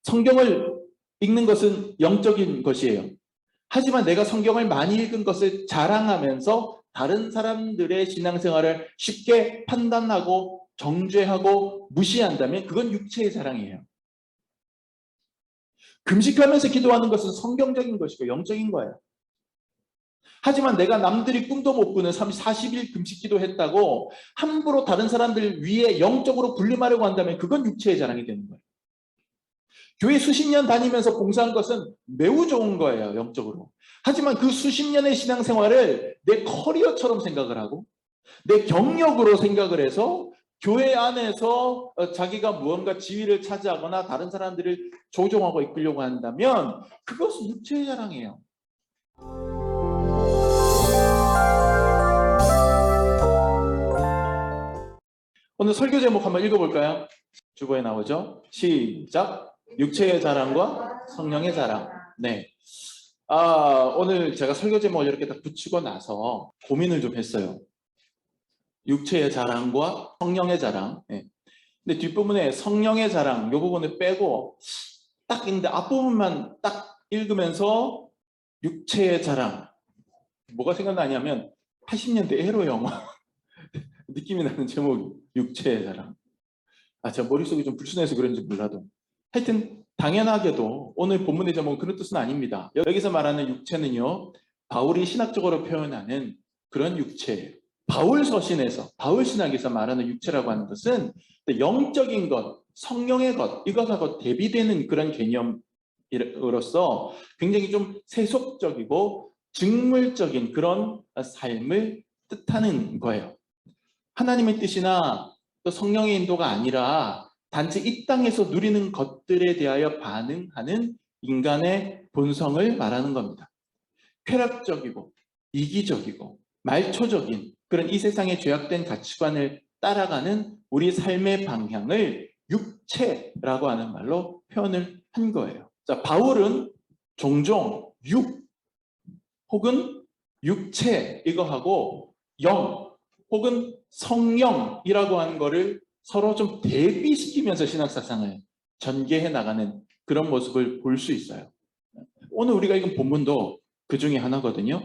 성경을 읽는 것은 영적인 것이에요. 하지만 내가 성경을 많이 읽은 것을 자랑하면서 다른 사람들의 신앙생활을 쉽게 판단하고 정죄하고 무시한다면 그건 육체의 자랑이에요. 금식하면서 기도하는 것은 성경적인 것이고 영적인 거예요. 하지만 내가 남들이 꿈도 못 꾸는 40일 금식 기도했다고 함부로 다른 사람들 위에 영적으로 군림하려고 한다면 그건 육체의 자랑이 되는 거예요. 교회 수십 년 다니면서 봉사한 것은 매우 좋은 거예요, 영적으로. 하지만 그 수십 년의 신앙생활을 내 커리어처럼 생각을 하고 내 경력으로 생각을 해서 교회 안에서 자기가 무언가 지위를 차지하거나 다른 사람들을 조종하고 이끌려고 한다면 그것은 육체의 자랑이에요. 오늘 설교 제목 한번 읽어볼까요? 주보에 나오죠? 시작! 육체의 자랑과 성령의 자랑. 네. 오늘 제가 설교 제목을 이렇게 딱 붙이고 나서 고민을 좀 했어요. 육체의 자랑과 성령의 자랑. 네. 근데 뒷부분에 성령의 자랑, 이 부분을 빼고 딱 있는데 앞부분만 딱 읽으면서 육체의 자랑. 뭐가 생각나냐면 80년대 에로 영화 느낌이 나는 제목이 육체의 자랑. 제가 머릿속이 좀 불순해서 그런지 몰라도 하여튼 당연하게도 오늘 본문의 제목은 그런 뜻은 아닙니다. 여기서 말하는 육체는요, 바울이 신학적으로 표현하는 그런 육체예요. 바울 서신에서, 바울 신학에서 말하는 육체라고 하는 것은 영적인 것, 성령의 것, 이것하고 대비되는 그런 개념으로서 굉장히 좀 세속적이고 직물적인 그런 삶을 뜻하는 거예요. 하나님의 뜻이나 또 성령의 인도가 아니라 단지 이 땅에서 누리는 것들에 대하여 반응하는 인간의 본성을 말하는 겁니다. 쾌락적이고 이기적이고 말초적인 그런 이 세상의 죄악된 가치관을 따라가는 우리 삶의 방향을 육체라고 하는 말로 표현을 한 거예요. 자, 바울은 종종 육 혹은 육체 이거하고 영 혹은 성령이라고 하는 거를 서로 좀 대비시키면서 신학사상을 전개해 나가는 그런 모습을 볼 수 있어요. 오늘 우리가 읽은 본문도 그 중에 하나거든요.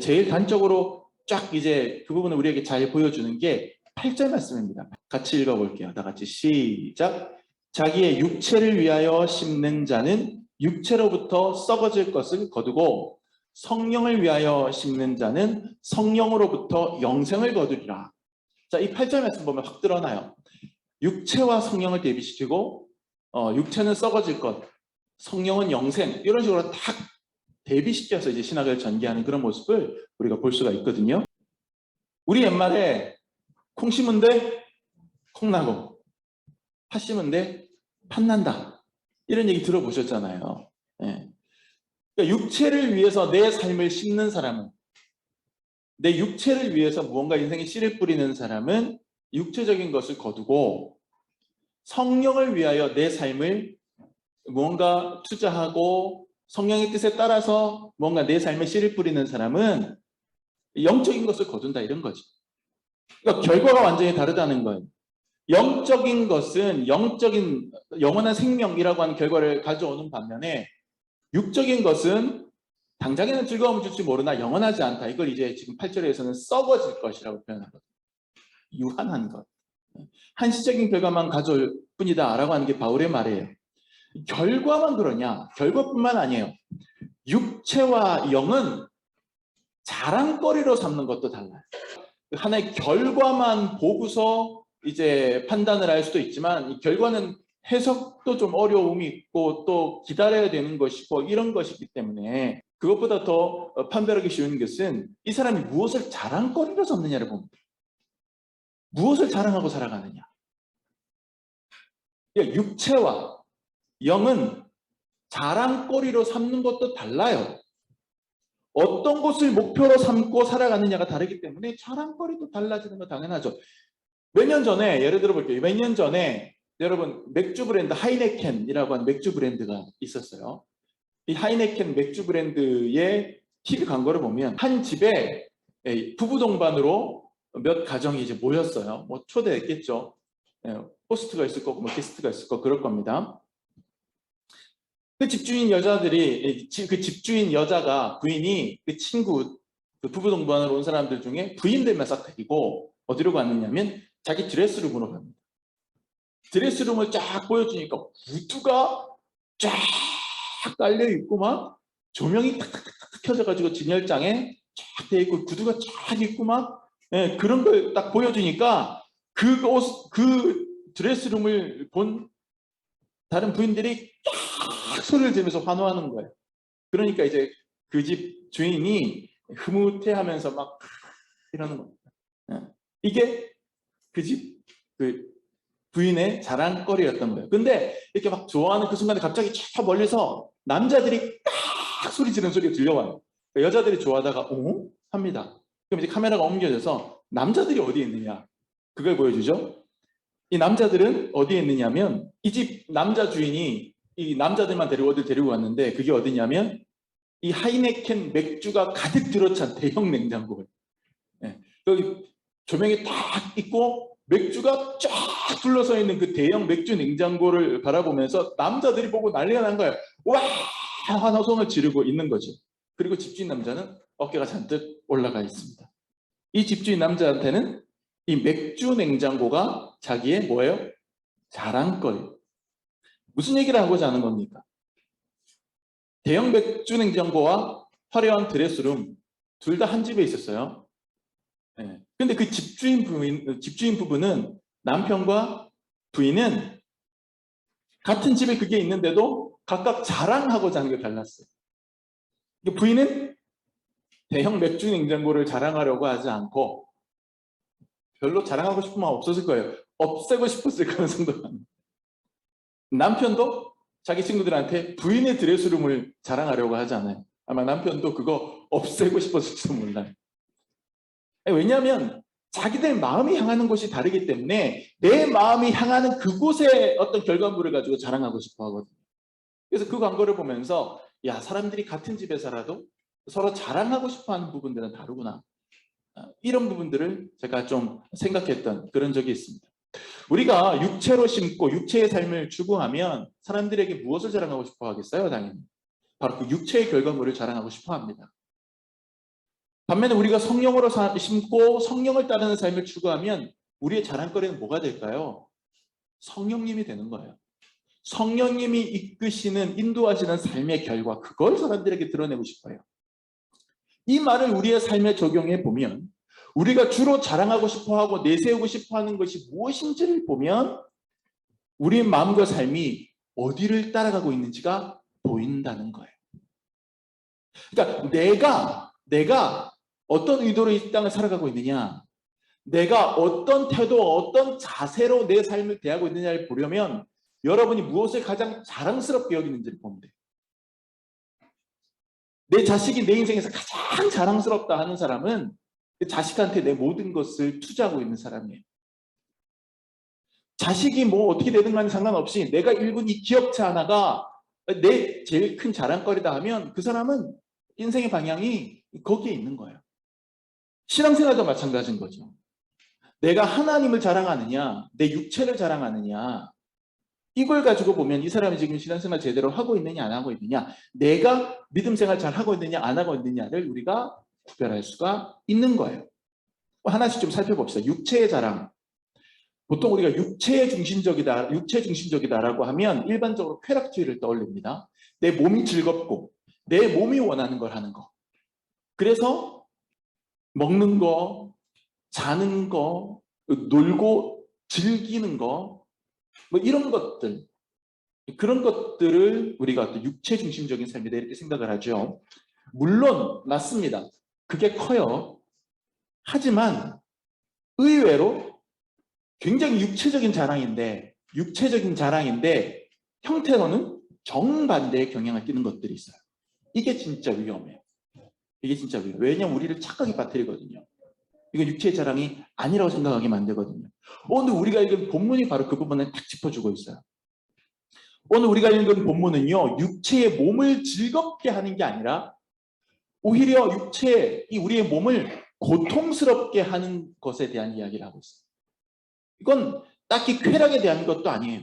제일 단적으로 쫙 이제 그 부분을 우리에게 잘 보여주는 게 8절 말씀입니다. 같이 읽어볼게요. 다 같이 시작. 자기의 육체를 위하여 심는 자는 육체로부터 썩어질 것을 거두고 성령을 위하여 심는 자는 성령으로부터 영생을 거두리라. 자, 이 8절 말씀 보면 확 드러나요. 육체와 성령을 대비시키고 육체는 썩어질 것, 성령은 영생, 이런 식으로 딱 대비시켜서 이제 신학을 전개하는 그런 모습을 우리가 볼 수가 있거든요. 우리 옛말에 콩 심은 데 콩 나고 팥 심은 데 팥 난다, 이런 얘기 들어보셨잖아요. 네. 그러니까 육체를 위해서 내 삶을 심는 사람은, 내 육체를 위해서 무언가 인생에 씨를 뿌리는 사람은 육체적인 것을 거두고 성령을 위하여 내 삶을 무언가 투자하고 성령의 뜻에 따라서 뭔가 내 삶에 씨를 뿌리는 사람은 영적인 것을 거둔다, 이런 거지. 그러니까 결과가 완전히 다르다는 거예요. 영적인 것은 영적인 영원한 생명이라고 하는 결과를 가져오는 반면에 육적인 것은 당장에는 즐거움을 줄지 모르나 영원하지 않다. 이걸 이제 지금 8절에서는 썩어질 것이라고 표현하거든요. 유한한 것. 한시적인 결과만 가져올 뿐이다 라고 하는 게 바울의 말이에요. 결과만 그러냐? 결과뿐만 아니에요. 육체와 영은 자랑거리로 삼는 것도 달라요. 하나의 결과만 보고서 이제 판단을 할 수도 있지만 이 결과는 해석도 좀 어려움이 있고 또 기다려야 되는 것이고 이런 것이기 때문에 그것보다 더 판별하기 쉬운 것은 이 사람이 무엇을 자랑거리로 삼느냐를 봅니다. 무엇을 자랑하고 살아가느냐. 육체와 영은 자랑거리로 삼는 것도 달라요. 어떤 것을 목표로 삼고 살아가느냐가 다르기 때문에 자랑거리도 달라지는 건 당연하죠. 몇 년 전에, 예를 들어 볼게요. 몇 년 전에 여러분 맥주 브랜드 하이네켄이라고 하는 맥주 브랜드가 있었어요. 이 하이네켄 맥주 브랜드의 TV 광고를 보면 한 집에 부부 동반으로 몇 가정이 이제 모였어요. 뭐 초대했겠죠. 호스트가 있을 거고 뭐 게스트가 있을 거 그럴 겁니다. 그 집주인 여자들이 그 집주인 여자가 부인이 그 친구 그 부부 동반으로 온 사람들 중에 부인들만 싹 데리고 어디로 갔느냐면 자기 드레스룸으로 갑니다. 드레스룸을 쫙 보여주니까 구두가 쫙 깔려 있고 막 조명이 탁탁탁탁 켜져가지고 진열장에 쫙 돼 있고 구두가 쫙 있고 막 예, 그런 걸 딱 보여주니까 그 드레스룸을 본 다른 부인들이 쫙 소리를 지르면서 환호하는 거예요. 그러니까 이제 그 집 주인이 흐뭇해하면서 막 이러는 겁니다. 예. 이게 그 집 그 부인의 자랑거리였던 거예요. 근데 이렇게 막 좋아하는 그 순간에 갑자기 저 멀리서 남자들이 딱 소리 지르는 소리가 들려와요. 그러니까 여자들이 좋아하다가 오? 합니다. 그럼 이제 카메라가 옮겨져서 남자들이 어디에 있느냐 그걸 보여주죠. 이 남자들은 어디에 있느냐면 이 집 남자 주인이 이 남자들만 데리고 어디 데리고 왔는데 그게 어디냐면 이 하이네켄 맥주가 가득 들어찬 대형 냉장고예요. 예. 여기 조명이 딱 있고 맥주가 쫙 둘러서 있는 그 대형 맥주 냉장고를 바라보면서 남자들이 보고 난리가 난 거예요. 와! 환호성을 지르고 있는 거죠. 그리고 집주인 남자는 어깨가 잔뜩 올라가 있습니다. 이 집주인 남자한테는 이 맥주 냉장고가 자기의 뭐예요? 자랑거리. 무슨 얘기를 하고자 하는 겁니까? 대형 맥주 냉장고와 화려한 드레스룸 둘 다 한 집에 있었어요. 네. 근데 그 집주인 부부는 남편과 부인은 같은 집에 그게 있는데도 각각 자랑하고자 하는 게 달랐어요. 부인은 대형 맥주 냉장고를 자랑하려고 하지 않고 별로 자랑하고 싶은 마음 없었을 거예요. 없애고 싶었을 가능성도 많아요. 남편도 자기 친구들한테 부인의 드레스룸을 자랑하려고 하지 않아요. 아마 남편도 그거 없애고 싶었을지도 몰라요. 왜냐하면 자기들 마음이 향하는 곳이 다르기 때문에 내 마음이 향하는 그곳의 어떤 결과물을 가지고 자랑하고 싶어 하거든요. 그래서 그 광고를 보면서 야, 사람들이 같은 집에 살아도 서로 자랑하고 싶어 하는 부분들은 다르구나. 이런 부분들을 제가 좀 생각했던 그런 적이 있습니다. 우리가 육체로 심고 육체의 삶을 추구하면 사람들에게 무엇을 자랑하고 싶어 하겠어요? 당연히. 바로 그 육체의 결과물을 자랑하고 싶어 합니다. 반면에 우리가 성령으로 심고 성령을 따르는 삶을 추구하면 우리의 자랑거리는 뭐가 될까요? 성령님이 되는 거예요. 성령님이 이끄시는 인도하시는 삶의 결과 그걸 사람들에게 드러내고 싶어요. 이 말을 우리의 삶에 적용해 보면 우리가 주로 자랑하고 싶어하고 내세우고 싶어하는 것이 무엇인지를 보면 우리의 마음과 삶이 어디를 따라가고 있는지가 보인다는 거예요. 그러니까 내가 어떤 의도로 이 땅을 살아가고 있느냐, 내가 어떤 태도, 어떤 자세로 내 삶을 대하고 있느냐를 보려면 여러분이 무엇을 가장 자랑스럽게 여기는지를 보면 돼요. 내 자식이 내 인생에서 가장 자랑스럽다 하는 사람은 그 자식한테 내 모든 것을 투자하고 있는 사람이에요. 자식이 뭐 어떻게 되든 간에 상관없이 내가 읽은 이 기업체 하나가 내 제일 큰 자랑거리다 하면 그 사람은 인생의 방향이 거기에 있는 거예요. 신앙생활도 마찬가지인 거죠. 내가 하나님을 자랑하느냐, 내 육체를 자랑하느냐, 이걸 가지고 보면 이 사람이 지금 신앙생활 제대로 하고 있느냐 안 하고 있느냐, 내가 믿음생활 잘 하고 있느냐 안 하고 있느냐를 우리가 구별할 수가 있는 거예요. 하나씩 좀 살펴봅시다. 육체의 자랑. 보통 우리가 육체 중심적이다라고 하면 일반적으로 쾌락주의를 떠올립니다. 내 몸이 즐겁고 내 몸이 원하는 걸 하는 거. 그래서 먹는 거, 자는 거, 놀고 즐기는 거, 뭐 이런 것들, 그런 것들을 우리가 어떤 육체 중심적인 삶이다 이렇게 생각을 하죠. 물론 맞습니다. 그게 커요. 하지만 의외로 굉장히 육체적인 자랑인데 형태로는 정반대의 경향을 띠는 것들이 있어요. 이게 진짜 위험해요. 왜냐하면 우리를 착각에 빠뜨리거든요. 이건 육체의 자랑이 아니라고 생각하게 만들거든요. 오늘 우리가 읽은 본문이 바로 그 부분을 딱 짚어주고 있어요. 오늘 우리가 읽은 본문은요, 육체의 몸을 즐겁게 하는 게 아니라 오히려 우리의 몸을 고통스럽게 하는 것에 대한 이야기를 하고 있어요. 이건 딱히 쾌락에 대한 것도 아니에요.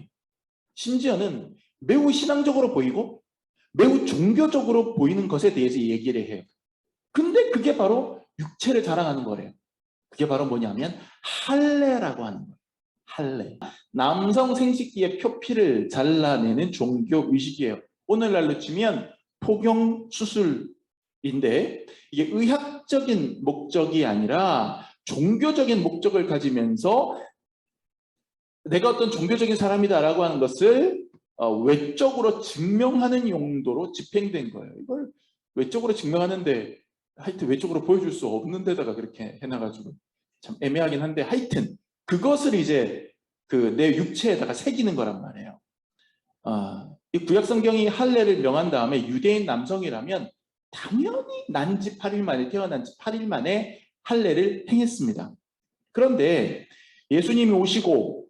심지어는 매우 신앙적으로 보이고 매우 종교적으로 보이는 것에 대해서 얘기를 해요. 근데 그게 바로 육체를 자랑하는 거래요. 그게 바로 뭐냐면 할례라고 하는 거예요. 할례. 남성 생식기의 표피를 잘라내는 종교 의식이에요. 오늘날로 치면 포경 수술인데 이게 의학적인 목적이 아니라 종교적인 목적을 가지면서 내가 어떤 종교적인 사람이다라고 하는 것을 외적으로 증명하는 용도로 집행된 거예요. 이걸 외적으로 증명하는데 하여튼 외적으로 보여줄 수 없는 데다가 그렇게 해놔가지고 참 애매하긴 한데 하여튼 그것을 이제 그 내 육체에다가 새기는 거란 말이에요. 이 구약 성경이 할례를 명한 다음에 유대인 남성이라면 당연히 난지 8일 만에 태어난 지 8일 만에 할례를 행했습니다. 그런데 예수님이 오시고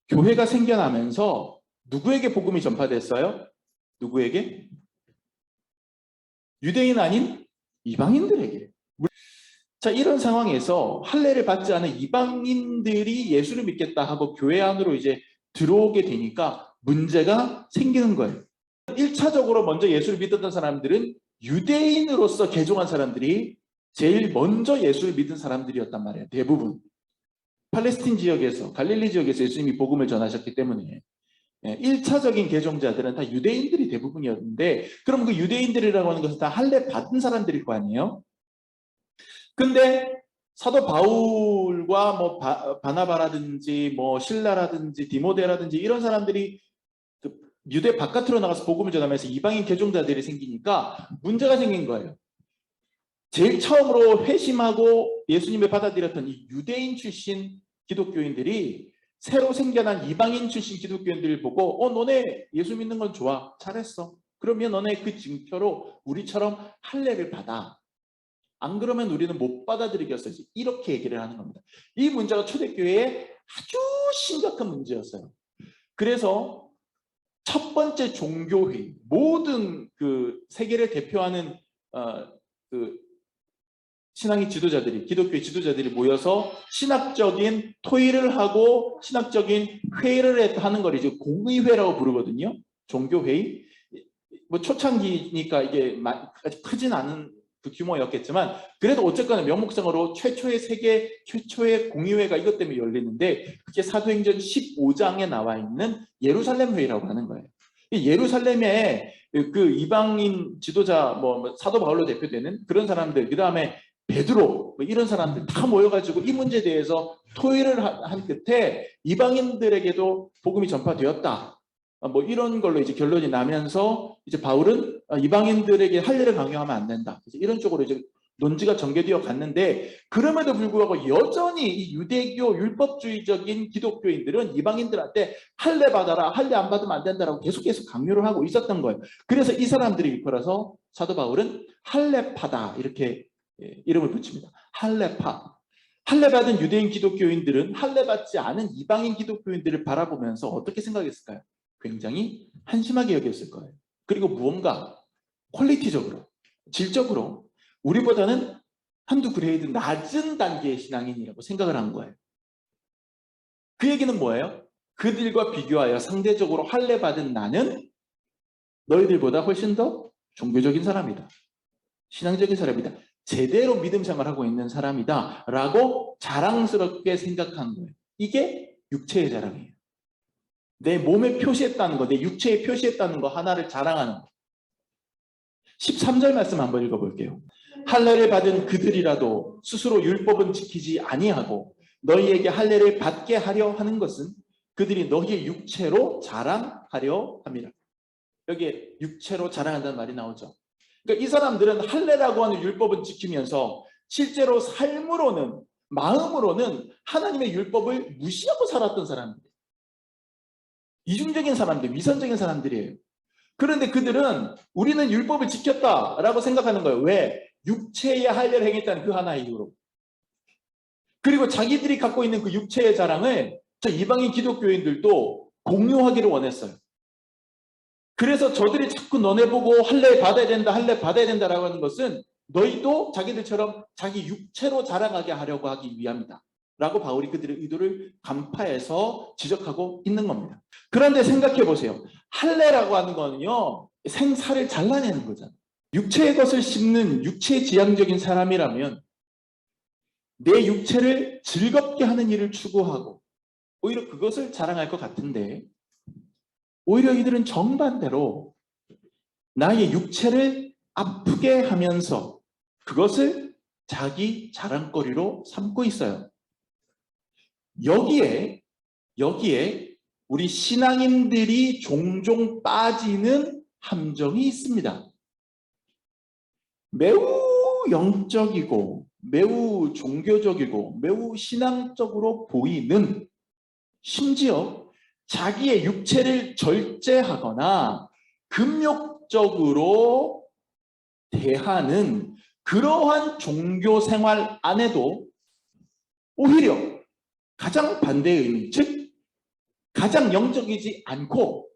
교회가 생겨나면서 누구에게 복음이 전파됐어요? 누구에게? 유대인 아닌 이방인들에게. 자, 이런 상황에서 할례를 받지 않은 이방인들이 예수를 믿겠다 하고 교회 안으로 이제 들어오게 되니까 문제가 생기는 거예요. 1차적으로 먼저 예수를 믿었던 사람들은 유대인으로서 개종한 사람들이 제일 먼저 예수를 믿은 사람들이었단 말이에요. 대부분. 팔레스틴 지역에서, 갈릴리 지역에서 예수님이 복음을 전하셨기 때문에 1차적인 개종자들은 다 유대인들이 대부분이었는데, 그럼 그 유대인들이라고 하는 것은 다 할례 받은 사람들일 거 아니에요? 근데 사도 바울과 뭐 바나바라든지 뭐 실라라든지 디모데라든지 이런 사람들이 그 유대 바깥으로 나가서 복음을 전하면서 이방인 개종자들이 생기니까 문제가 생긴 거예요. 제일 처음으로 회심하고 예수님을 받아들였던 이 유대인 출신 기독교인들이 새로 생겨난 이방인 출신 기독교인들을 보고 너네 예수 믿는 건 좋아, 잘했어. 그러면 너네 그 증표로 우리처럼 할례를 받아. 안 그러면 우리는 못 받아들이겠어요. 이렇게 얘기를 하는 겁니다. 이 문제가 초대교회의 아주 심각한 문제였어요. 그래서 첫 번째 종교회의, 모든 그 세계를 대표하는 그 신앙의 지도자들이, 기독교의 지도자들이 모여서 신학적인 토의를 하고 신학적인 회의를 하는 걸 이제 공의회라고 부르거든요. 종교회의. 뭐 초창기니까 이게 아직 크진 않은 그 규모였겠지만 그래도 어쨌거나 명목상으로 최초의 세계 최초의 공의회가 이것 때문에 열리는데 그게 사도행전 15장에 나와 있는 예루살렘 회의라고 하는 거예요. 이 예루살렘에 그 이방인 지도자 뭐 사도 바울로 대표되는 그런 사람들, 그 다음에 베드로 뭐 이런 사람들 다 모여가지고 이 문제에 대해서 토의를 한 끝에 이방인들에게도 복음이 전파되었다. 뭐 이런 걸로 이제 결론이 나면서 이제 바울은 이방인들에게 할례를 강요하면 안 된다. 이런 쪽으로 이제 논지가 전개되어 갔는데, 그럼에도 불구하고 여전히 이 유대교 율법주의적인 기독교인들은 이방인들한테 할례 받아라, 할례 안 받으면 안 된다라고 계속해서 강요를 하고 있었던 거예요. 그래서 이 사람들이 일컬어서 사도 바울은 할례파다 이렇게 이름을 붙입니다. 할례파. 할례 받은 유대인 기독교인들은 할례 받지 않은 이방인 기독교인들을 바라보면서 어떻게 생각했을까요? 굉장히 한심하게 여겼을 거예요. 그리고 무언가 퀄리티적으로, 질적으로 우리보다는 한두 그레이드 낮은 단계의 신앙인이라고 생각을 한 거예요. 그 얘기는 뭐예요? 그들과 비교하여 상대적으로 할례 받은 나는 너희들보다 훨씬 더 종교적인 사람이다. 신앙적인 사람이다. 제대로 믿음 생활하고 있는 사람이다 라고 자랑스럽게 생각한 거예요. 이게 육체의 자랑이에요. 내 몸에 표시했다는 거, 내 육체에 표시했다는 거 하나를 자랑하는 거. 13절 말씀 한번 읽어볼게요. 할례를 받은 그들이라도 스스로 율법은 지키지 아니하고 너희에게 할례를 받게 하려 하는 것은 그들이 너희의 육체로 자랑하려 합니다. 여기에 육체로 자랑한다는 말이 나오죠. 그러니까 이 사람들은 할례라고 하는 율법은 지키면서 실제로 삶으로는, 마음으로는 하나님의 율법을 무시하고 살았던 사람들이에요. 이중적인 사람들, 위선적인 사람들이에요. 그런데 그들은 우리는 율법을 지켰다라고 생각하는 거예요. 왜? 육체의 할례를 행했다는 그 하나의 이유로. 그리고 자기들이 갖고 있는 그 육체의 자랑을 저 이방인 기독교인들도 공유하기를 원했어요. 그래서 저들이 자꾸 너네 보고 할례 받아야 된다, 할례 받아야 된다라고 하는 것은 너희도 자기들처럼 자기 육체로 자랑하게 하려고 하기 위함이다 라고 바울이 그들의 의도를 간파해서 지적하고 있는 겁니다. 그런데 생각해 보세요. 할례라고 하는 거는요, 생사를 잘라내는 거잖아요. 육체의 것을 씹는 육체지향적인 사람이라면 내 육체를 즐겁게 하는 일을 추구하고 오히려 그것을 자랑할 것 같은데, 오히려 이들은 정반대로 나의 육체를 아프게 하면서 그것을 자기 자랑거리로 삼고 있어요. 여기에 우리 신앙인들이 종종 빠지는 함정이 있습니다. 매우 영적이고 매우 종교적이고 매우 신앙적으로 보이는, 심지어 자기의 육체를 절제하거나 금욕적으로 대하는 그러한 종교 생활 안에도 오히려 가장 반대의 의미, 즉 가장 영적이지 않고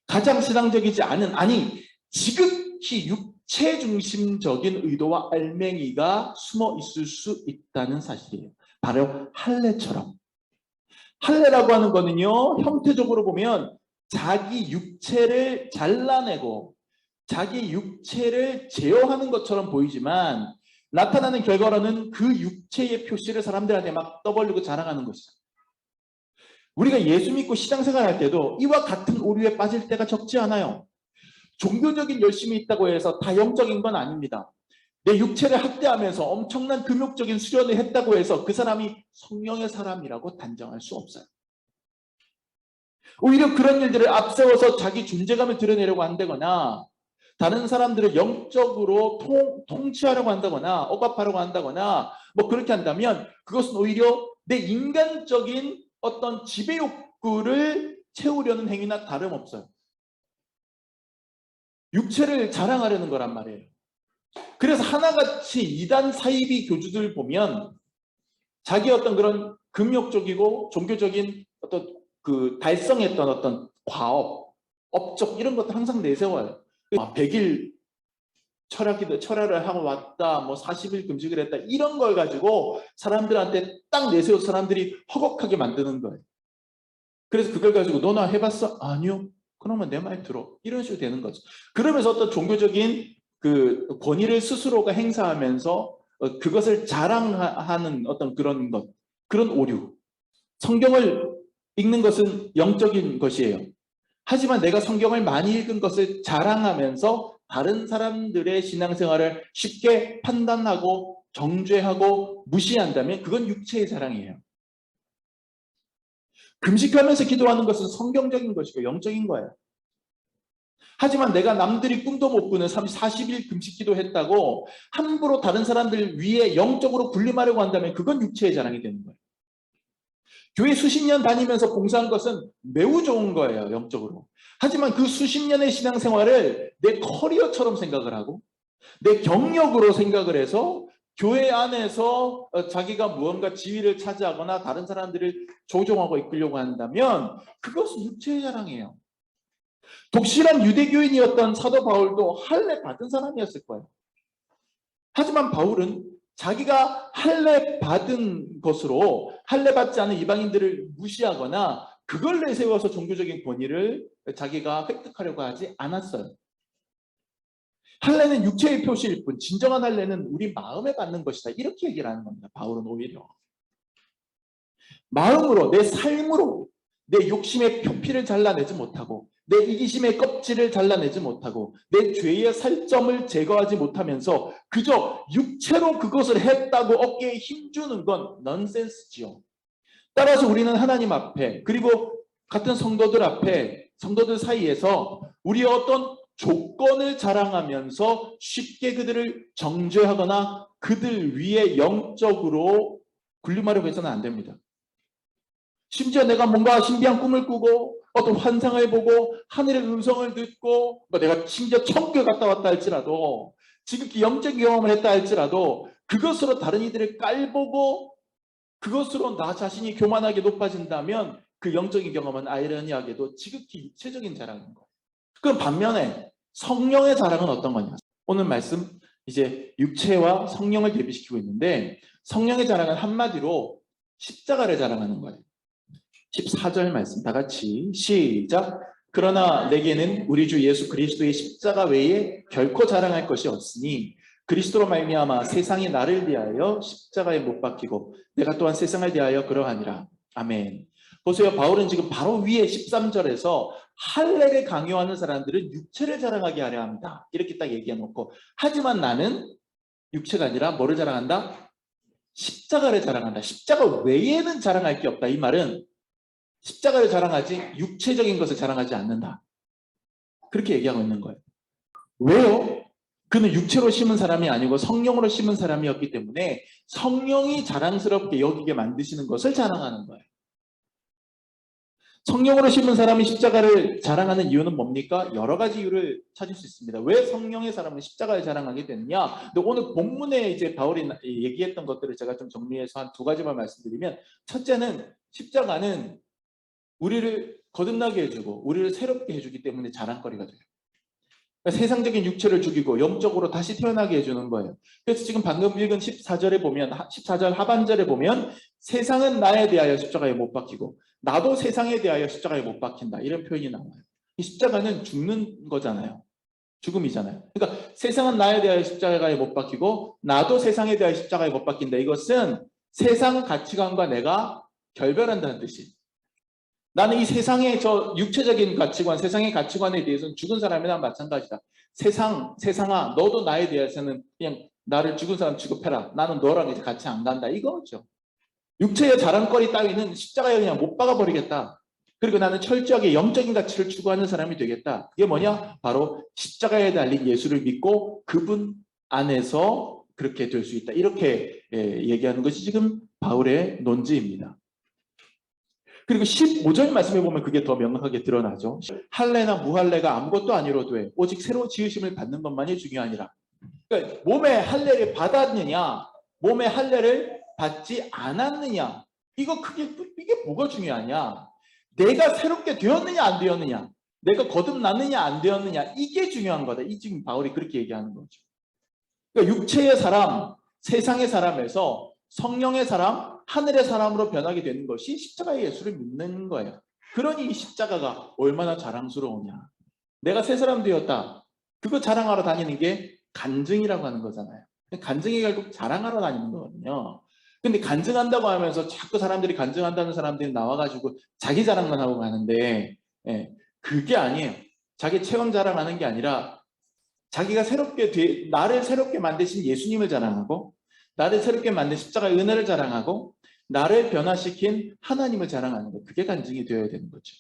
가장 신앙적이지 않은, 아니 지극히 육체 중심적인 의도와 알맹이가 숨어 있을 수 있다는 사실이에요. 바로 할례처럼. 할례라고 하는 거는요, 형태적으로 보면 자기 육체를 잘라내고 자기 육체를 제어하는 것처럼 보이지만 나타나는 결과로는 그 육체의 표시를 사람들한테 막 떠벌리고 자랑하는 것이죠. 우리가 예수 믿고 신앙생활할 때도 이와 같은 오류에 빠질 때가 적지 않아요. 종교적인 열심이 있다고 해서 다 영적인 건 아닙니다. 내 육체를 학대하면서 엄청난 금욕적인 수련을 했다고 해서 그 사람이 성령의 사람이라고 단정할 수 없어요. 오히려 그런 일들을 앞세워서 자기 존재감을 드러내려고 한다거나 다른 사람들을 영적으로 통치하려고 한다거나 억압하려고 한다거나 뭐 그렇게 한다면 그것은 오히려 내 인간적인 어떤 지배 욕구를 채우려는 행위나 다름없어요. 육체를 자랑하려는 거란 말이에요. 그래서 하나같이 이단 사이비 교주들 보면 자기 어떤 그런 금욕적이고 종교적인 어떤 그 달성했던 어떤 과업, 업적 이런 것도 항상 내세워요. 100일 철야를 하고 왔다, 뭐 40일 금식을 했다, 이런 걸 가지고 사람들한테 딱 내세워 사람들이 허걱하게 만드는 거예요. 그래서 그걸 가지고 너나 해봤어? 아니요. 그러면 내 말 들어. 이런 식으로 되는 거죠. 그러면서 어떤 종교적인 그 권위를 스스로가 행사하면서 그것을 자랑하는 어떤 그런 것, 그런 오류. 성경을 읽는 것은 영적인 것이에요. 하지만 내가 성경을 많이 읽은 것을 자랑하면서 다른 사람들의 신앙생활을 쉽게 판단하고 정죄하고 무시한다면 그건 육체의 자랑이에요. 금식하면서 기도하는 것은 성경적인 것이고 영적인 거예요. 하지만 내가 남들이 꿈도 못 꾸는 40일 금식 기도했다고 함부로 다른 사람들 위에 영적으로 군림하려고 한다면 그건 육체의 자랑이 되는 거예요. 교회 수십 년 다니면서 봉사한 것은 매우 좋은 거예요, 영적으로. 하지만 그 수십 년의 신앙생활을 내 커리어처럼 생각을 하고 내 경력으로 생각을 해서 교회 안에서 자기가 무언가 지위를 차지하거나 다른 사람들을 조종하고 이끌려고 한다면 그것은 육체의 자랑이에요. 독실한 유대교인이었던 사도 바울도 할례 받은 사람이었을 거예요. 하지만 바울은 자기가 할례 받은 것으로 할례 받지 않은 이방인들을 무시하거나 그걸 내세워서 종교적인 권위를 자기가 획득하려고 하지 않았어요. 할례는 육체의 표시일 뿐 진정한 할례는 우리 마음에 받는 것이다, 이렇게 얘기를 하는 겁니다. 바울은 오히려 마음으로, 내 삶으로 내 욕심의 표피를 잘라내지 못하고 내 이기심의 껍질을 잘라내지 못하고 내 죄의 살점을 제거하지 못하면서 그저 육체로 그것을 했다고 어깨에 힘주는 건 넌센스지요. 따라서 우리는 하나님 앞에 그리고 같은 성도들 앞에, 성도들 사이에서 우리의 어떤 조건을 자랑하면서 쉽게 그들을 정죄하거나 그들 위에 영적으로 군림하려고 해서는 안 됩니다. 심지어 내가 뭔가 신비한 꿈을 꾸고 어떤 환상을 보고 하늘의 음성을 듣고 내가 심지어 천국에 갔다 왔다 할지라도 지극히 영적 경험을 했다 할지라도 그것으로 다른 이들을 깔보고 그것으로 나 자신이 교만하게 높아진다면 그 영적인 경험은 아이러니하게도 지극히 육체적인 자랑인 거예요. 그럼 반면에 성령의 자랑은 어떤 거냐? 오늘 말씀 이제 육체와 성령을 대비시키고 있는데 성령의 자랑은 한마디로 십자가를 자랑하는 거예요. 14절 말씀 다 같이 시작. 그러나 내게는 우리 주 예수 그리스도의 십자가 외에 결코 자랑할 것이 없으니 그리스도로 말미암아 세상이 나를 위하여 십자가에 못 박히고 내가 또한 세상을 위하여 그러하니라. 아멘. 보세요. 바울은 지금 바로 위에 13절에서 할례를 강요하는 사람들은 육체를 자랑하게 하려 합니다. 이렇게 딱 얘기해 놓고, 하지만 나는 육체가 아니라 뭐를 자랑한다? 십자가를 자랑한다. 십자가 외에는 자랑할 게 없다. 이 말은 십자가를 자랑하지 육체적인 것을 자랑하지 않는다. 그렇게 얘기하고 있는 거예요. 왜요? 그는 육체로 심은 사람이 아니고 성령으로 심은 사람이었기 때문에 성령이 자랑스럽게 여기게 만드시는 것을 자랑하는 거예요. 성령으로 심은 사람이 십자가를 자랑하는 이유는 뭡니까? 여러 가지 이유를 찾을 수 있습니다. 왜 성령의 사람은 십자가를 자랑하게 됐냐? 근데 오늘 본문에 이제 바울이 얘기했던 것들을 제가 좀 정리해서 한 두 가지만 말씀드리면, 첫째는 십자가는 우리를 거듭나게 해주고 우리를 새롭게 해주기 때문에 자랑거리가 돼요. 그러니까 세상적인 육체를 죽이고 영적으로 다시 태어나게 해주는 거예요. 그래서 지금 방금 읽은 14절에 보면, 14절 하반절에 보면 세상은 나에 대하여 십자가에 못 박히고 나도 세상에 대하여 십자가에 못 박힌다, 이런 표현이 나와요. 이 십자가는 죽는 거잖아요. 죽음이잖아요. 그러니까 세상은 나에 대하여 십자가에 못 박히고 나도 세상에 대하여 십자가에 못 박힌다. 이것은 세상 가치관과 내가 결별한다는 뜻이에요. 나는 이 세상의 저 육체적인 가치관, 세상의 가치관에 대해서는 죽은 사람이나 마찬가지다. 세상아, 너도 나에 대해서는 그냥 나를 죽은 사람 취급해라. 나는 너랑 이제 같이 안 간다. 이거죠. 육체의 자랑거리 따위는 십자가에 그냥 못 박아버리겠다. 그리고 나는 철저하게 영적인 가치를 추구하는 사람이 되겠다. 그게 뭐냐? 바로 십자가에 달린 예수를 믿고 그분 안에서 그렇게 될 수 있다. 이렇게 얘기하는 것이 지금 바울의 논지입니다. 그리고 15절 말씀해 보면 그게 더 명확하게 드러나죠. 할례나 무할례가 아무것도 아니로되 오직 새로 지으심을 받는 것만이 중요하니라. 그러니까 몸에 할례를 받았느냐, 몸에 할례를 받지 않았느냐, 이게 뭐가 중요하냐? 내가 새롭게 되었느냐 안 되었느냐, 내가 거듭났느냐 안 되었느냐, 이게 중요한 거다. 이 지금 바울이 그렇게 얘기하는 거죠. 그러니까 육체의 사람, 세상의 사람에서 성령의 사람, 하늘의 사람으로 변하게 되는 것이 십자가의 예수를 믿는 거예요. 그러니 이 십자가가 얼마나 자랑스러우냐. 내가 새 사람 되었다. 그거 자랑하러 다니는 게 간증이라고 하는 거잖아요. 간증이 결국 자랑하러 다니는 거거든요. 근데 간증한다고 하면서 자꾸 사람들이 간증한다는 사람들이 나와가지고 자기 자랑만 하고 가는데, 그게 아니에요. 자기 체험 자랑하는 게 아니라 자기가 나를 새롭게 만드신 예수님을 자랑하고, 나를 새롭게 만든 십자가의 은혜를 자랑하고, 나를 변화시킨 하나님을 자랑하는 것, 그게 간증이 되어야 되는 거죠.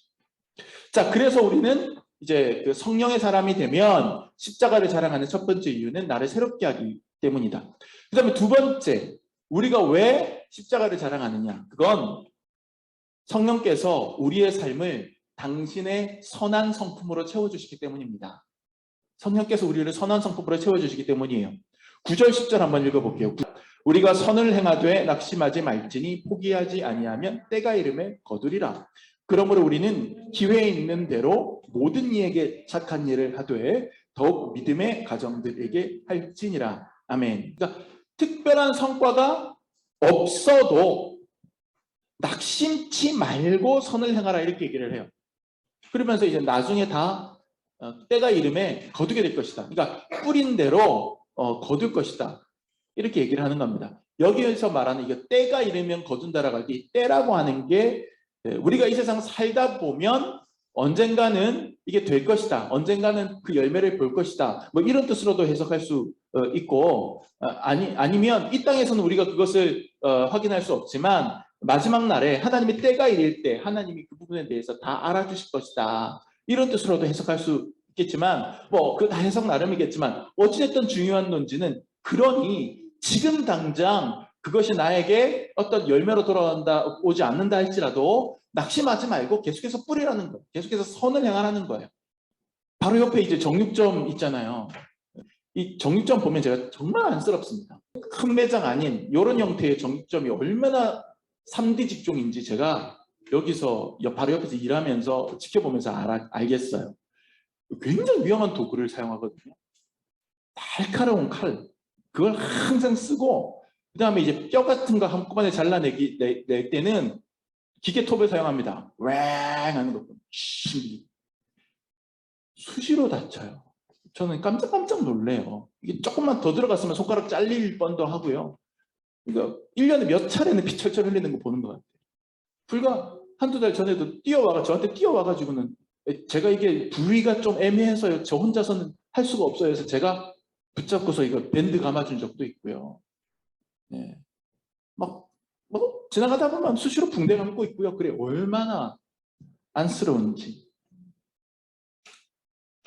자, 그래서 우리는 이제 그 성령의 사람이 되면 십자가를 자랑하는 첫 번째 이유는 나를 새롭게 하기 때문이다. 그 다음에 두 번째, 우리가 왜 십자가를 자랑하느냐? 그건 성령께서 우리의 삶을 당신의 선한 성품으로 채워주시기 때문입니다. 성령께서 우리를 선한 성품으로 채워주시기 때문이에요. 9절 10절 한번 읽어볼게요. 우리가 선을 행하되 낙심하지 말지니 포기하지 아니하면 때가 이름에 거두리라. 그러므로 우리는 기회에 있는 대로 모든 이에게 착한 일을 하되 더욱 믿음의 가정들에게 할지니라. 아멘. 그러니까 특별한 성과가 없어도 낙심치 말고 선을 행하라, 이렇게 얘기를 해요. 그러면서 이제 나중에 다 때가 이름에 거두게 될 것이다. 그러니까 뿌린 대로 거둘 것이다. 이렇게 얘기를 하는 겁니다. 여기에서 말하는 이게 때가 이르면 거둔다라고 할 때, 이 때라고 하는 게 우리가 이 세상 살다 보면 언젠가는 이게 될 것이다, 언젠가는 그 열매를 볼 것이다, 뭐 이런 뜻으로도 해석할 수 있고, 아니면 이 땅에서는 우리가 그것을 확인할 수 없지만 마지막 날에 하나님의 때가 이를 때 하나님이 그 부분에 대해서 다 알아주실 것이다, 이런 뜻으로도 해석할 수 있겠지만, 뭐 그 다 해석 나름이겠지만 어찌됐든 중요한 논지는, 그러니 지금 당장 그것이 나에게 어떤 열매로 오지 않는다 할지라도 낙심하지 말고 계속해서 뿌리라는 거예요. 계속해서 선을 행하라는 거예요. 바로 옆에 이제 정육점 있잖아요. 이 정육점 보면 제가 정말 안쓰럽습니다. 큰 매장 아닌 이런 형태의 정육점이 얼마나 3D 직종인지 제가 여기서 바로 옆에서 일하면서 지켜보면서 알겠어요. 굉장히 위험한 도구를 사용하거든요. 날카로운 칼, 그걸 항상 쓰고, 그 다음에 이제 뼈 같은 거 한꺼번에 낼 때는 기계톱을 사용합니다. 왱 하는 거. 수시로 다쳐요. 저는 깜짝깜짝 놀래요. 이게 조금만 더 들어갔으면 손가락 잘릴 뻔도 하고요. 그러니까 1년에 몇 차례는 피 철철 흘리는 거 보는 것 같아요. 불과 한두 달 전에도 저한테 뛰어와가지고는 제가 이게 부위가 좀 애매해서요. 저 혼자서는 할 수가 없어요. 그래서 제가 붙잡고서 이거 밴드 감아준 적도 있고요. 네. 뭐 지나가다 보면 수시로 붕대 감고 있고요. 그래 얼마나 안쓰러운지.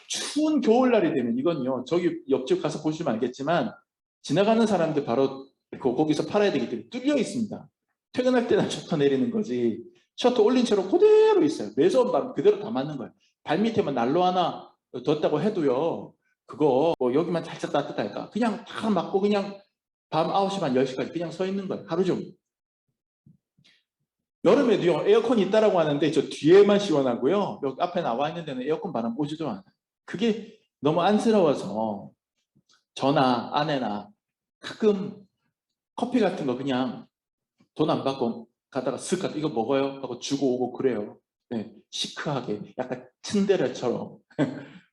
추운 겨울날이 되면 이건요. 저기 옆집 가서 보시면 알겠지만 지나가는 사람들 바로 거기서 팔아야 되기 때문에 뚫려 있습니다. 퇴근할 때는 셔터 내리는 거지. 셔터 올린 채로 그대로 있어요. 매서운 밤 그대로 다 맞는 거예요. 발밑에만 난로 하나 뒀다고 해도요. 그거 뭐 여기만 살짝 따뜻할까? 그냥 다 맞고 그냥 밤 9시 반 10시까지 그냥 서 있는 거예요. 하루 종일. 여름에도요. 에어컨이 있다라고 하는데 저 뒤에만 시원하고요. 여기 앞에 나와 있는 데는 에어컨 바람 오지도 않아요. 그게 너무 안쓰러워서 저나 아내나 가끔 커피 같은 거 그냥 돈 안 받고 가다가 쓱 가서 이거 먹어요 하고 주고 오고 그래요. 네, 시크하게 약간 츤데레처럼.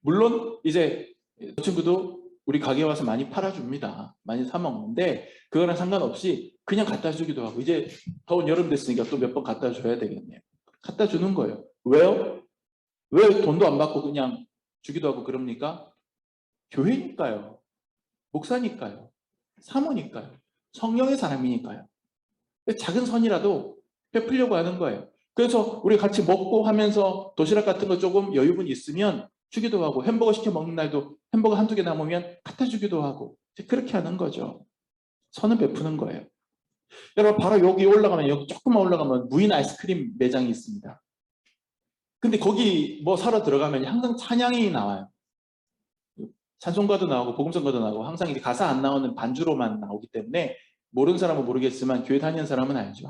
물론 이제 그 친구도 우리 가게 와서 많이 팔아줍니다. 많이 사 먹는데 그거랑 상관없이 그냥 갖다 주기도 하고 이제 더운 여름 됐으니까 또 몇 번 갖다 줘야 되겠네요. 갖다 주는 거예요. 왜요? 왜 돈도 안 받고 그냥 주기도 하고 그럽니까? 교회니까요. 목사니까요. 사모니까요. 성령의 사람이니까요. 작은 선이라도 베풀려고 하는 거예요. 그래서 우리 같이 먹고 하면서 도시락 같은 거 조금 여유분 있으면 주기도 하고 햄버거 시켜 먹는 날도 햄버거 한두 개 남으면 갖다 주기도 하고 그렇게 하는 거죠. 선을 베푸는 거예요. 여러분 바로 여기 올라가면 여기 조금만 올라가면 무인 아이스크림 매장이 있습니다. 근데 거기 뭐 사러 들어가면 항상 찬양이 나와요. 찬송가도 나오고 복음성가도 나오고 항상 이제 가사 안 나오는 반주로만 나오기 때문에 모르는 사람은 모르겠지만 교회 다니는 사람은 알죠.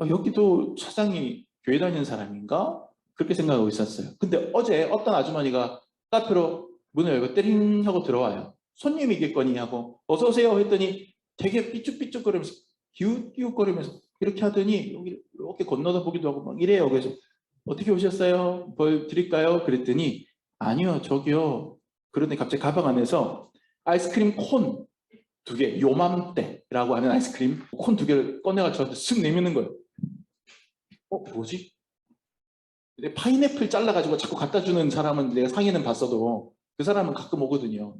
여기도 사장이 교회 다니는 사람인가? 그렇게 생각하고 있었어요. 근데 어제 어떤 아주머니가 카페로 문을 열고 떼링 하고 들어와요. 손님이겠거니 하고 어서 오세요 했더니 되게 삐죽삐죽거리면서 기웃기웃거리면서 이렇게 하더니 여기 이렇게 건너다 보기도 하고 막 이래요. 그래서 어떻게 오셨어요? 뭘 드릴까요? 그랬더니 아니요 저기요. 그런데 갑자기 가방 안에서 아이스크림 콘 2개 요맘때라고 하는 아이스크림 콘 2개를 꺼내가 저한테 쓱 내미는 거예요. 뭐지? 파인애플 잘라가지고 자꾸 갖다 주는 사람은 내가 상의는 봤어도 그 사람은 가끔 오거든요.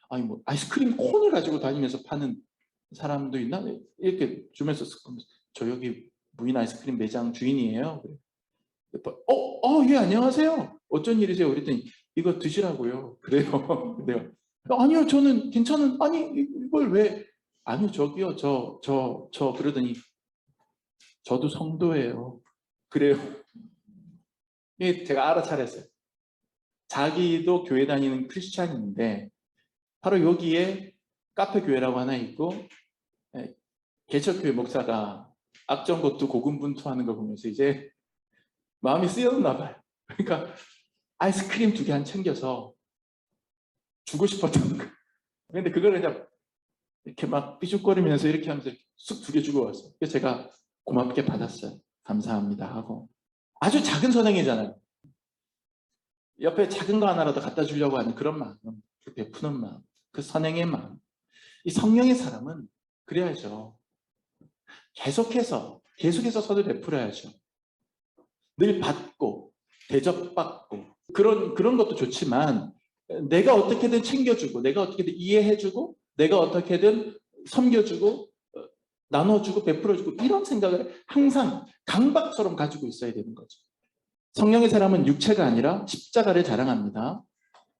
아니 뭐 아이스크림 콘을 가지고 다니면서 파는 사람도 있나? 이렇게 주면서 저 여기 무인 아이스크림 매장 주인이에요. 예 안녕하세요. 어쩐 일이세요? 그랬더니 이거 드시라고요. 그래요. 내가 아니요 저는 괜찮은 아니 이걸 왜 아니요 저기요 저 그러더니 저도 성도예요. 그래요. 이 제가 알아차렸어요. 자기도 교회 다니는 크리스찬인데 바로 여기에 카페 교회라고 하나 있고 개척교회 목사가 악정것도 고군분투하는 걸 보면서 이제 마음이 쓰였나 봐요. 그러니까 아이스크림 2개 한 챙겨서 주고 싶었던 거예요. 근데 그거를 그냥 이렇게 막 삐죽거리면서 이렇게 하면서 쑥 2개 주고 왔어요. 그래서 제가 고맙게 받았어요. 감사합니다 하고. 아주 작은 선행이잖아요. 옆에 작은 거 하나라도 갖다 주려고 하는 그런 마음, 그 베푸는 마음, 그 선행의 마음. 이 성령의 사람은 그래야죠. 계속해서 선을 베풀어야죠. 늘 받고 대접받고 그런 것도 좋지만 내가 어떻게든 챙겨주고 내가 어떻게든 이해해주고 내가 어떻게든 섬겨주고 나눠주고 베풀어주고 이런 생각을 항상 강박처럼 가지고 있어야 되는 거죠. 성령의 사람은 육체가 아니라 십자가를 자랑합니다.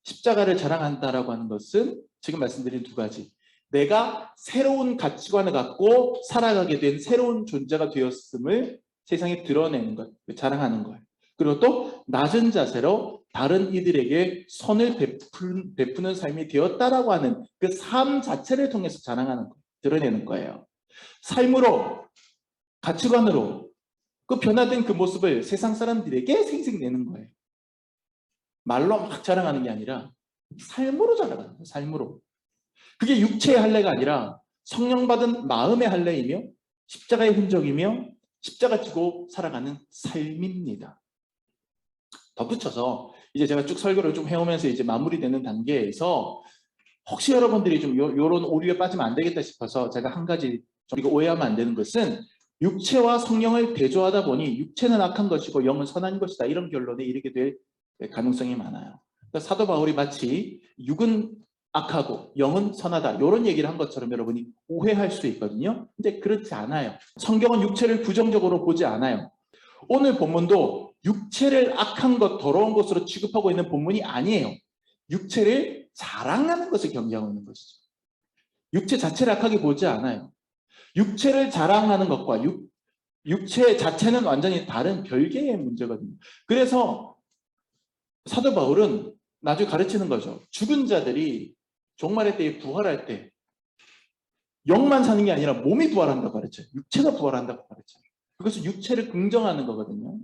십자가를 자랑한다라고 하는 것은 지금 말씀드린 2가지. 내가 새로운 가치관을 갖고 살아가게 된 새로운 존재가 되었음을 세상에 드러내는 것, 자랑하는 거예요. 그리고 또 낮은 자세로 다른 이들에게 선을 베푸는 삶이 되었다라고 하는 그 삶 자체를 통해서 자랑하는 거예요. 드러내는 거예요. 삶으로, 가치관으로 그 변화된 그 모습을 세상 사람들에게 생생내는 거예요. 말로 막 자랑하는 게 아니라 삶으로 자랑하는 거예요. 삶으로. 그게 육체의 할례가 아니라 성령 받은 마음의 할례이며 십자가의 흔적이며 십자가 지고 살아가는 삶입니다. 덧붙여서 이제 제가 쭉 설교를 좀 해오면서 이제 마무리되는 단계에서 혹시 여러분들이 좀 요런 오류에 빠지면 안 되겠다 싶어서 제가 한 가지 좀 우리가 오해하면 안 되는 것은 육체와 성령을 대조하다 보니 육체는 악한 것이고 영은 선한 것이다. 이런 결론에 이르게 될 가능성이 많아요. 그러니까 사도 바울이 마치 육은 악하고 영은 선하다. 이런 얘기를 한 것처럼 여러분이 오해할 수 있거든요. 근데 그렇지 않아요. 성경은 육체를 부정적으로 보지 않아요. 오늘 본문도 육체를 악한 것, 더러운 것으로 취급하고 있는 본문이 아니에요. 육체를 자랑하는 것을 경계하고 있는 것이죠. 육체 자체를 악하게 보지 않아요. 육체를 자랑하는 것과 육체 자체는 완전히 다른 별개의 문제거든요. 그래서 사도 바울은 나중에 가르치는 거죠. 죽은 자들이 종말의 때에 부활할 때 영만 사는 게 아니라 몸이 부활한다고 가르쳐요. 육체가 부활한다고 가르쳐요. 그것은 육체를 긍정하는 거거든요.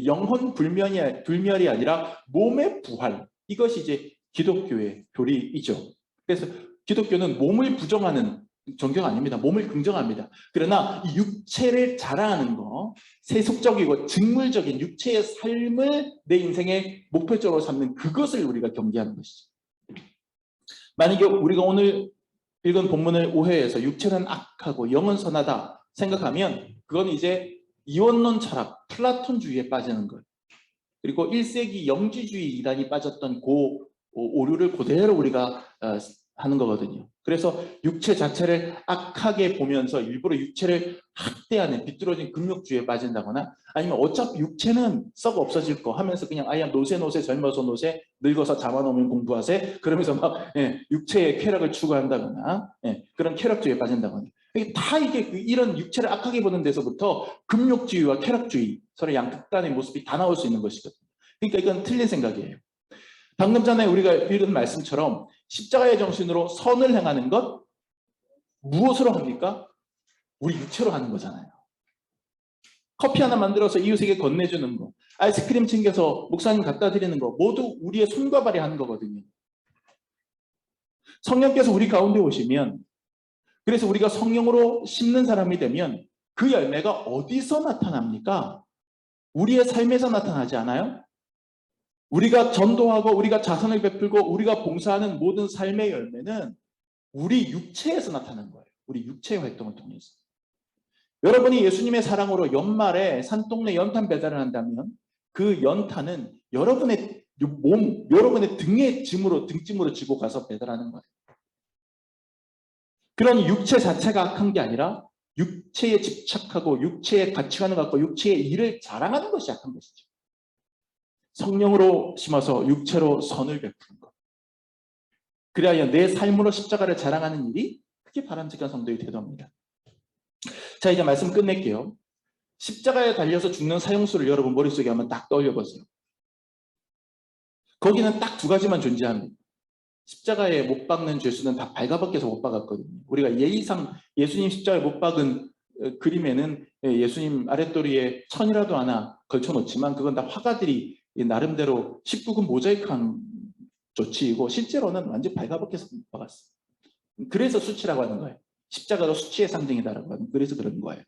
영혼 불멸이 아니라 몸의 부활. 이것이 이제 기독교의 교리이죠. 그래서 기독교는 몸을 부정하는 종교가 아닙니다. 몸을 긍정합니다. 그러나 이 육체를 자랑하는 거, 세속적이고 직물적인 육체의 삶을 내 인생의 목표적으로 삼는 그것을 우리가 경계하는 것이죠. 만약에 우리가 오늘 읽은 본문을 오해해서 육체는 악하고 영은 선하다 생각하면 그건 이제 이원론 철학, 플라톤주의에 빠지는 거예요. 그리고 1세기 영지주의 이단이 빠졌던 오류를 그대로 우리가 하는 거거든요. 그래서 육체 자체를 악하게 보면서 일부러 육체를 학대하는 비뚤어진 금욕주의에 빠진다거나 아니면 어차피 육체는 썩어 없어질 거 하면서 그냥 아예 노세 젊어서 노세 늙어서 잡아놓으면 공부하세 그러면서 막 육체의 쾌락을 추구한다거나 그런 쾌락주의에 빠진다거나 다 이게 이런 육체를 악하게 보는 데서부터 금욕주의와 쾌락주의 서로 양극단의 모습이 다 나올 수 있는 것이거든요. 그러니까 이건 틀린 생각이에요. 방금 전에 우리가 읽은 말씀처럼 십자가의 정신으로 선을 행하는 것 무엇으로 합니까? 우리 육체로 하는 거잖아요. 커피 하나 만들어서 이웃에게 건네주는 거, 아이스크림 챙겨서 목사님 갖다 드리는 거 모두 우리의 손과 발이 하는 거거든요. 성령께서 우리 가운데 오시면 그래서 우리가 성령으로 심는 사람이 되면 그 열매가 어디서 나타납니까? 우리의 삶에서 나타나지 않아요? 우리가 전도하고 우리가 자선을 베풀고 우리가 봉사하는 모든 삶의 열매는 우리 육체에서 나타나는 거예요. 우리 육체의 활동을 통해서. 여러분이 예수님의 사랑으로 연말에 산동네 연탄 배달을 한다면 그 연탄은 여러분의 몸, 여러분의 등짐으로 지고 가서 배달하는 거예요. 그런 육체 자체가 악한 게 아니라 육체에 집착하고 육체의 가치관을 갖고 육체의 일을 자랑하는 것이 악한 것이죠. 성령으로 심어서 육체로 선을 베푸는 것. 그래야 내 삶으로 십자가를 자랑하는 일이 그게 바람직한 성도의 태도입니다. 자, 이제 말씀 끝낼게요. 십자가에 달려서 죽는 사형수를 여러분 머릿속에 한번 딱 떠올려보세요. 거기는 딱 두 가지만 존재합니다. 십자가에 못 박는 죄수는 다 발가벗겨서 못 박았거든요. 우리가 예의상 예수님 십자가에 못 박은 그림에는 예수님 아랫도리에 천이라도 하나 걸쳐놓지만 그건 다 화가들이 나름대로 19금 모자이크한 조치이고 실제로는 완전 발가벗겨서 못 박았어요. 그래서 수치라고 하는 거예요. 십자가도 수치의 상징이다라고 하는 그래서 그런 거예요.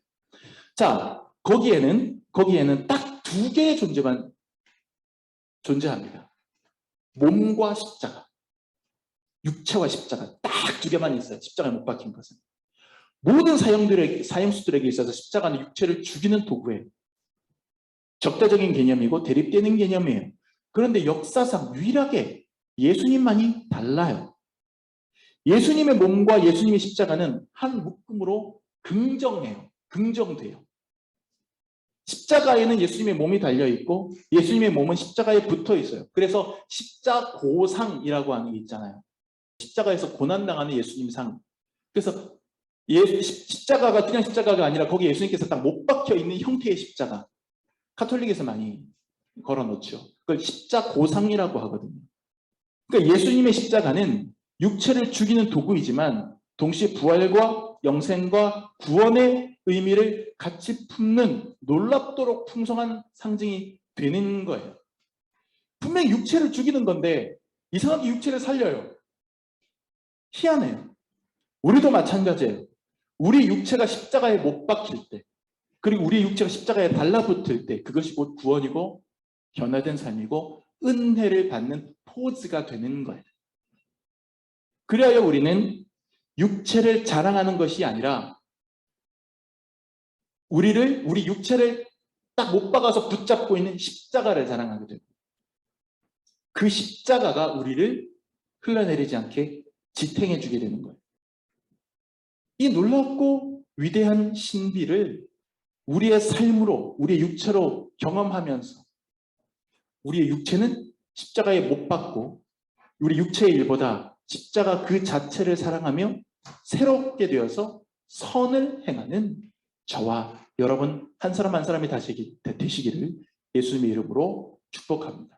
자, 거기에는 딱 두 개의 존재만 존재합니다. 몸과 십자가. 육체와 십자가 딱 두 개만 있어요. 십자가에 못 박힌 것은. 모든 사형수들에게 있어서 십자가는 육체를 죽이는 도구예요. 적대적인 개념이고 대립되는 개념이에요. 그런데 역사상 유일하게 예수님만이 달라요. 예수님의 몸과 예수님의 십자가는 한 묶음으로 긍정돼요. 십자가에는 예수님의 몸이 달려있고 예수님의 몸은 십자가에 붙어 있어요. 그래서 십자고상이라고 하는 게 있잖아요. 십자가에서 고난당하는 예수님 상. 그래서 십자가가 그냥 십자가가 아니라 거기 예수님께서 딱 못 박혀 있는 형태의 십자가. 카톨릭에서 많이 걸어놓죠. 그걸 십자고상이라고 하거든요. 그러니까 예수님의 십자가는 육체를 죽이는 도구이지만 동시에 부활과 영생과 구원의 의미를 같이 품는 놀랍도록 풍성한 상징이 되는 거예요. 분명히 육체를 죽이는 건데 이상하게 육체를 살려요. 희한해요. 우리도 마찬가지예요. 우리 육체가 십자가에 못 박힐 때 그리고 우리 육체가 십자가에 달라붙을 때 그것이 곧 구원이고 변화된 삶이고 은혜를 받는 포즈가 되는 거예요. 그리하여 우리는 육체를 자랑하는 것이 아니라 우리 육체를 딱 못 박아서 붙잡고 있는 십자가를 자랑하게 되고, 그 십자가가 우리를 흘러내리지 않게 지탱해 주게 되는 거예요. 이 놀랍고 위대한 신비를 우리의 삶으로, 우리의 육체로 경험하면서 우리의 육체는 십자가에 못 박고 우리 육체의 일보다 십자가 그 자체를 사랑하며 새롭게 되어서 선을 행하는 저와 여러분 한 사람 한 사람이 되시기를 예수님의 이름으로 축복합니다.